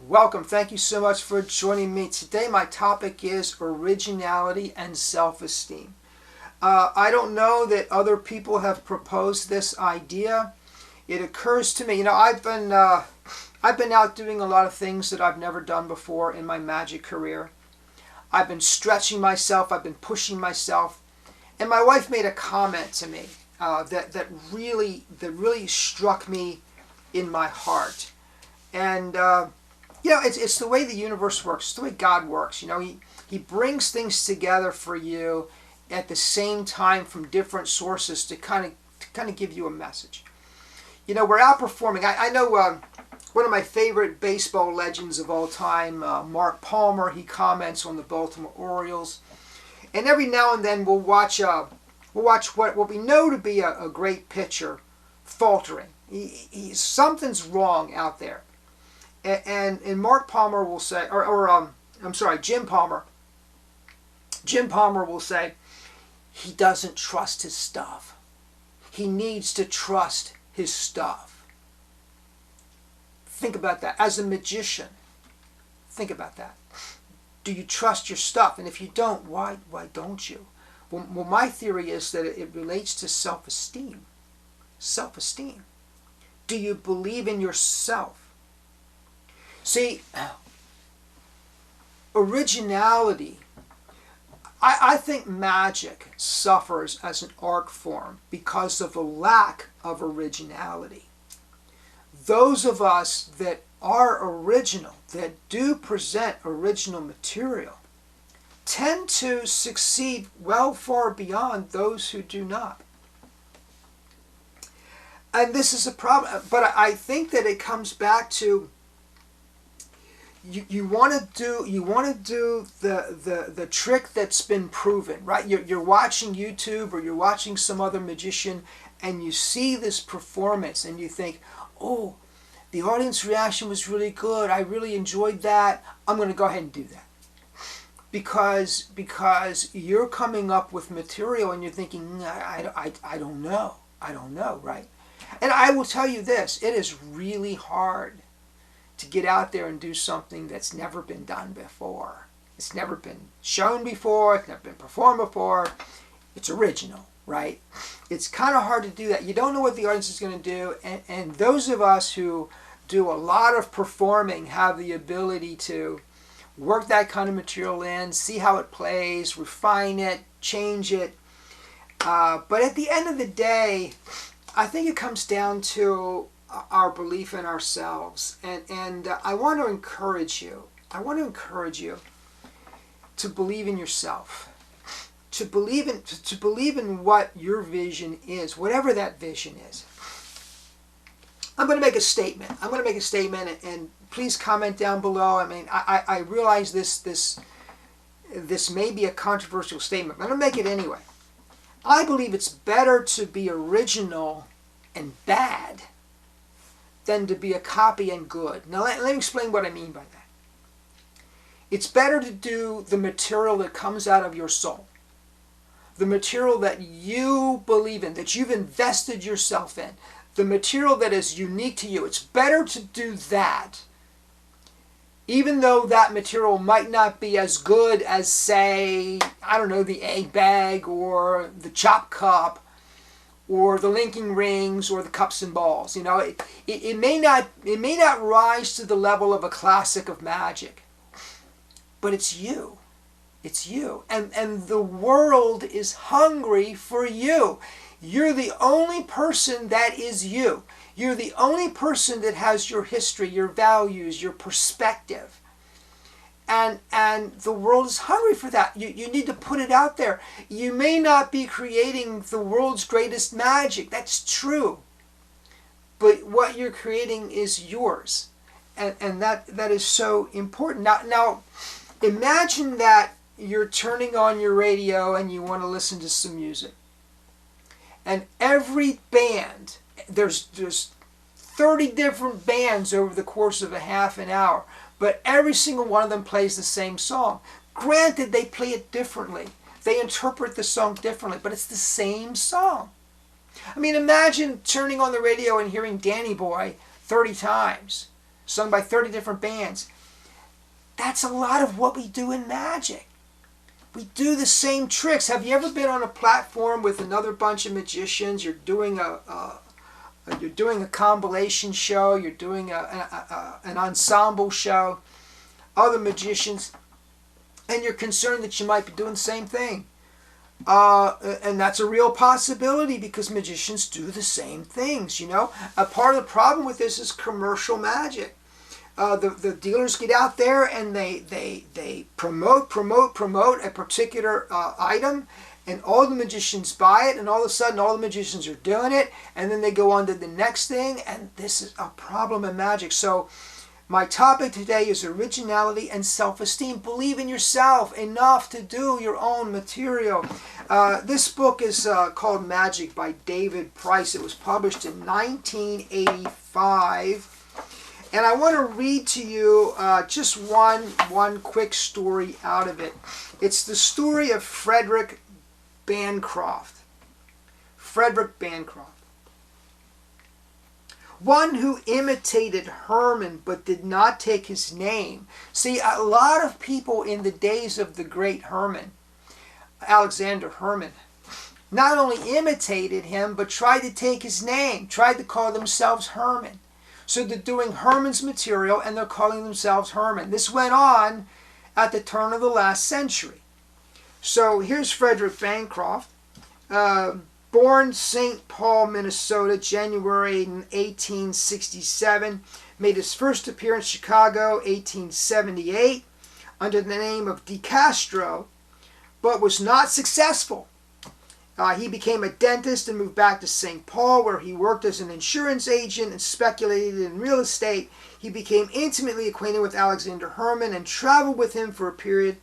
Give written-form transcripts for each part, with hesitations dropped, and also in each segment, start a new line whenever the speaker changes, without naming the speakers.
Welcome. Thank you so much for joining me. Today my topic is originality and self-esteem. I don't know that other people have proposed this idea. It occurs to me, I've been out doing a lot of things that I've never done before in my magic career. I've been stretching myself, I've been pushing myself, and my wife made a comment to me that really struck me in my heart. And it's the way the universe works. It's the way God works. He brings things together for you at the same time from different sources to kind of give you a message. We're outperforming. I know one of my favorite baseball legends of all time, Mark Palmer. He comments on the Baltimore Orioles, and every now and then we'll watch what we know to be a great pitcher faltering. Something's wrong out there. And Mark Palmer will say, Jim Palmer. Jim Palmer will say, he doesn't trust his stuff. He needs to trust his stuff. Think about that. As a magician, think about that. Do you trust your stuff? And if you don't, why don't you? Well, my theory is that it relates to self-esteem. Self-esteem. Do you believe in yourself? See, originality, I think magic suffers as an art form because of a lack of originality. Those of us that are original, that do present original material, tend to succeed well far beyond those who do not. And this is a problem, but I think that it comes back to you want to do the trick that's been proven, right? You're watching YouTube or you're watching some other magician and you see this performance and you think, oh, the audience reaction was really good. I really enjoyed that. I'm going to go ahead and do that. Because you're coming up with material and you're thinking, I don't know. I don't know, right? And I will tell you this, it is really hard to get out there and do something that's never been done before. It's never been shown before, it's never been performed before. It's original, right? It's kind of hard to do that. You don't know what the audience is going to do, and those of us who do a lot of performing have the ability to work that kind of material in, see how it plays, refine it, change it. But at the end of the day, I think it comes down to our belief in ourselves, and I want to encourage you. I want to encourage you to believe in yourself, to believe in what your vision is, whatever that vision is. I'm going to make a statement. And please comment down below. I mean, I realize this may be a controversial statement, but I'm going to make it anyway. I believe it's better to be original and bad than to be a copy and good. Now let me explain what I mean by that. It's better to do the material that comes out of your soul. The material that you believe in, that you've invested yourself in. The material that is unique to you. It's better to do that, even though that material might not be as good as, say, I don't know, the egg bag or the chop cup or the linking rings or the cups and balls. It may not rise to the level of a classic of magic, but it's you. It's you. And the world is hungry for you. You're the only person that is you. You're the only person that has your history, your values, your perspective. And the world is hungry for that. You need to put it out there. You may not be creating the world's greatest magic. That's true. But what you're creating is yours. And that is so important. Now, imagine that you're turning on your radio and you want to listen to some music. And every band, there's 30 different bands over the course of a half an hour. But every single one of them plays the same song. Granted, they play it differently. They interpret the song differently, but it's the same song. I mean, imagine turning on the radio and hearing Danny Boy 30 times, sung by 30 different bands. That's a lot of what we do in magic. We do the same tricks. Have you ever been on a platform with another bunch of magicians? You're doing a compilation show. You're doing an ensemble show. Other magicians, and you're concerned that you might be doing the same thing. And that's a real possibility because magicians do the same things. You know, a part of the problem with this is commercial magic. The dealers get out there and they promote a particular item, and all the magicians buy it, and all of a sudden all the magicians are doing it, and then they go on to the next thing, and this is a problem in magic. So my topic today is originality and self-esteem. Believe in yourself enough to do your own material. This book is called Magic by David Price. It was published in 1985. And I want to read to you just one quick story out of it. It's the story of Frederick Bancroft. Frederick Bancroft. One who imitated Herman but did not take his name. See, a lot of people in the days of the great Herman, Alexander Herman, not only imitated him but tried to take his name, tried to call themselves Herman. So they're doing Herman's material and they're calling themselves Herman. This went on at the turn of the last century. So here's Frederick Bancroft, born St. Paul, Minnesota, January 1867. Made his first appearance in Chicago, 1878, under the name of De Castro, but was not successful. He became a dentist and moved back to St. Paul, where he worked as an insurance agent and speculated in real estate. He became intimately acquainted with Alexander Herman and traveled with him for a period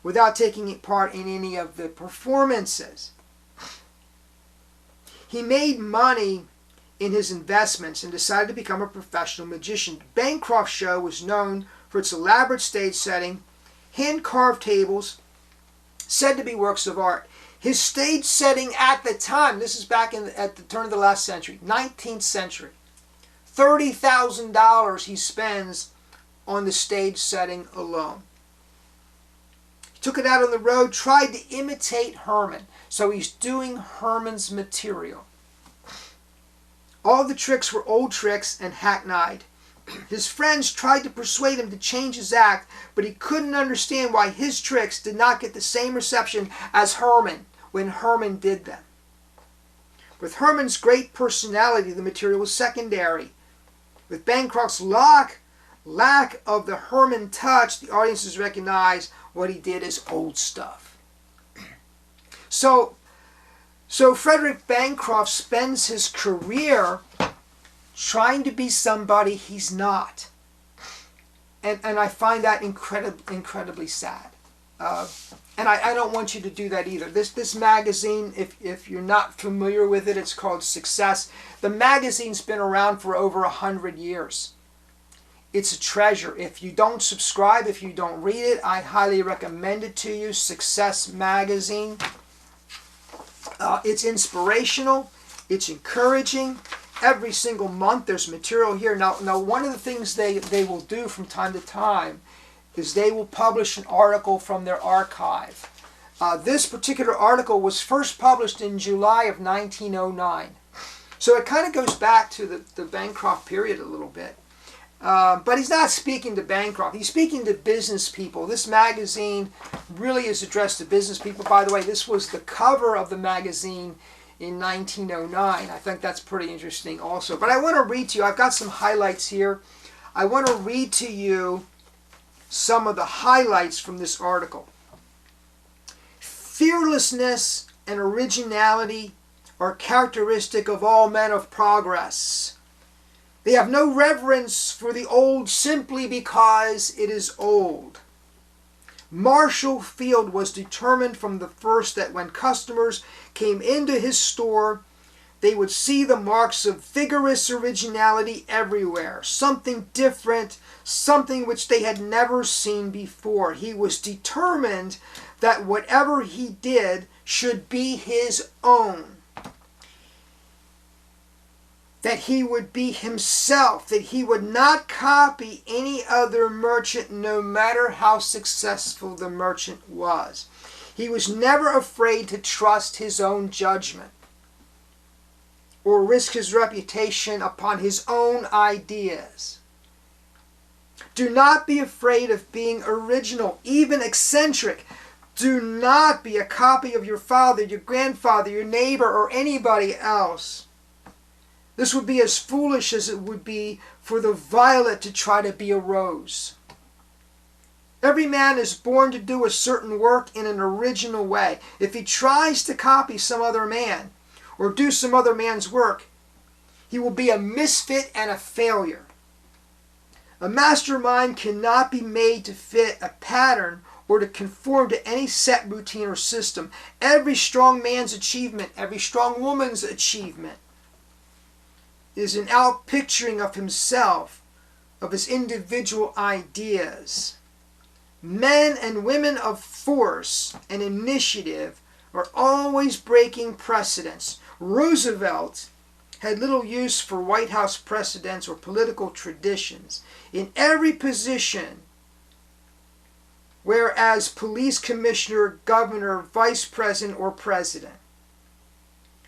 without taking part in any of the performances. He made money in his investments and decided to become a professional magician. Bancroft's show was known for its elaborate stage setting, hand-carved tables, said to be works of art. His stage setting at the time, this is back at the turn of the last century, 19th century, $30,000 he spends on the stage setting alone. He took it out on the road, tried to imitate Herman. So he's doing Herman's material. All the tricks were old tricks and hackneyed. His friends tried to persuade him to change his act, but he couldn't understand why his tricks did not get the same reception as Herman when Herman did them. With Herman's great personality, the material was secondary. With Bancroft's lack of the Herman touch, the audiences recognized what he did as old stuff. So Frederick Bancroft spends his career trying to be somebody he's not. And I find that incredibly sad. And I don't want you to do that either. This magazine, if you're not familiar with it, it's called Success. The magazine's been around for over 100 years. It's a treasure. If you don't subscribe, if you don't read it, I highly recommend it to you. Success Magazine. It's inspirational. It's encouraging. Every single month there's material here. Now one of the things they will do from time to time is they will publish an article from their archive. This particular article was first published in July of 1909. So it kind of goes back to the Bancroft period a little bit. But he's not speaking to Bancroft. He's speaking to business people. This magazine really is addressed to business people. By the way, this was the cover of the magazine in 1909. I think that's pretty interesting also. But I want to read to you, I've got some highlights here. I want to read to you some of the highlights from this article. Fearlessness and originality are characteristic of all men of progress. They have no reverence for the old simply because it is old. Marshall Field was determined from the first that when customers came into his store, they would see the marks of vigorous originality everywhere. Something different, something which they had never seen before. He was determined that whatever he did should be his own. that he would be himself, that he would not copy any other merchant, no matter how successful the merchant was. He was never afraid to trust his own judgment or risk his reputation upon his own ideas. Do not be afraid of being original, even eccentric. Do not be a copy of your father, your grandfather, your neighbor, or anybody else. This would be as foolish as it would be for the violet to try to be a rose. Every man is born to do a certain work in an original way. If he tries to copy some other man or do some other man's work, he will be a misfit and a failure. A mastermind cannot be made to fit a pattern or to conform to any set routine or system. Every strong man's achievement, every strong woman's achievement is an outpicturing of himself, of his individual ideas. Men and women of force and initiative are always breaking precedents. Roosevelt had little use for White House precedents or political traditions. In every position, whereas police commissioner, governor, vice president, or president,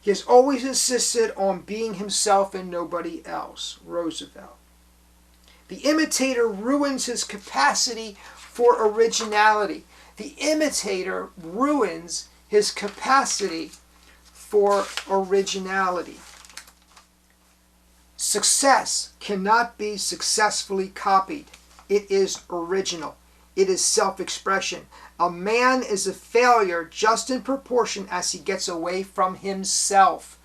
he has always insisted on being himself and nobody else. Roosevelt. The imitator ruins his capacity for originality. The imitator ruins his capacity for originality. Success cannot be successfully copied. It is original. It is self-expression. A man is a failure just in proportion as he gets away from himself.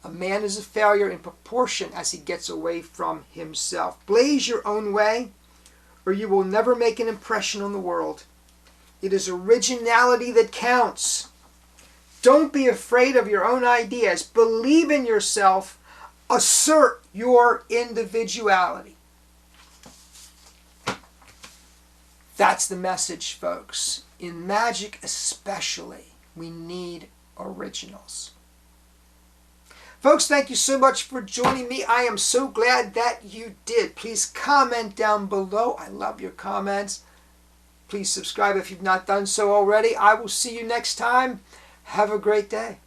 A man is a failure in proportion as he gets away from himself. Blaze your own way, or you will never make an impression on the world. It is originality that counts. Don't be afraid of your own ideas. Believe in yourself. Assert your individuality. That's the message, folks. In magic especially, we need originals. Folks, thank you so much for joining me. I am so glad that you did. Please comment down below. I love your comments. Please subscribe if you've not done so already. I will see you next time. Have a great day.